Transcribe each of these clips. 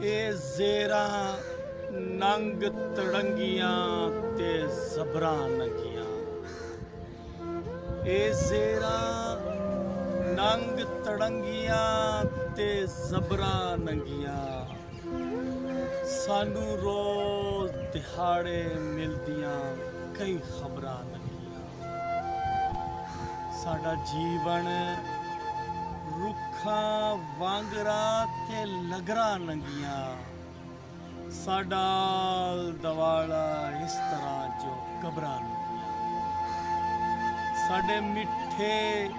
ਇਹ ਜ਼ੇਰਾਂ ਨੰਗ ਤੜੰਗੀਆਂ ਤੇ ਜ਼ਬਰਾਂ ਨੰਗੀਆਂ। ਇਹ ਜ਼ੇਰਾਂ ਨੰਗ ਤੜੰਗੀਆਂ ਤੇ ਜ਼ਬਰਾਂ ਨੰਗੀਆਂ। ਸਾਨੂੰ ਰੋਜ਼ ਦਿਹਾੜੇ ਮਿਲਦੀਆਂ ਕਈ ਖਬਰਾਂ ਨੰਗੀਆਂ। ਸਾਡਾ ਜੀਵਨ ਰੁੱਖਾਂ ਵਾਂਗਰਾਂ ਤੇ ਲਗਰਾਂ ਨੰਗੀਆਂ। ਸਾਡਾ ਦਵਾਲਾ ਇਸ ਤਰ੍ਹਾਂ ਜੋ ਕਬਰਾਂ ਨੰਗੀਆਂ। ਸਾਡੇ ਮਿੱਠੇ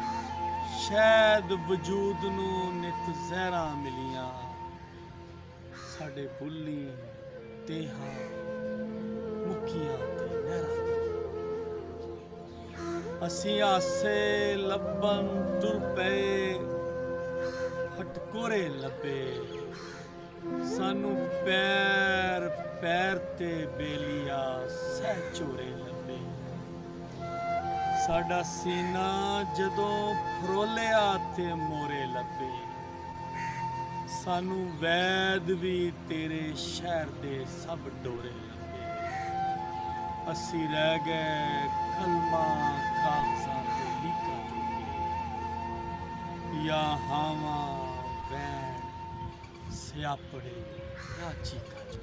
ਸ਼ਾਇਦ ਵਜੂਦ ਨੂੰ ਨਿਤ ਜ਼ਹਿਰਾਂ ਮਿਲੀਆਂ। ਸਾਡੇ ਬੁੱਲੀ ਤੇਹਾਂ ਮੁੱਕੀਆਂ ਤੇ ਨਹਿਰਾਂ। ਅਸੀਂ ਆਸੇ ਲੱਭਣ ਤੁਰ ਪਏ, ਹਟਕੋਰੇ ਲੱਭੇ। ਸਾਨੂੰ ਪੈਰ ਪੈਰ ਤੇ ਬੇਲੀਆ ਸਹਿ ਝੋਰੇ ਲੱਭੇ। ਸਾਡਾ ਸੀਨਾ ਜਦੋਂ ਫਰੋਲਿਆ ਤੇ ਮੋਰੇ ਲੱਭੇ। ਸਾਨੂੰ ਵੈਦ ਵੀ ਤੇਰੇ ਸ਼ਹਿਰ ਦੇ ਸਭ ਡੋਰੇ ਲੱਭੇ। ਅਸੀਂ ਰਹਿ ਗਏ ਕਲਮਾਂ ਕਾਗਜ਼ਾਂ ਤੇ ਲੀਕਾਂ ਜੋਗੇ। ਯਾ ਹਾਵਾਂ ਵੈਣ ਸਿਆਪੜੇ ਯਾ ਚੀਕਾਂ।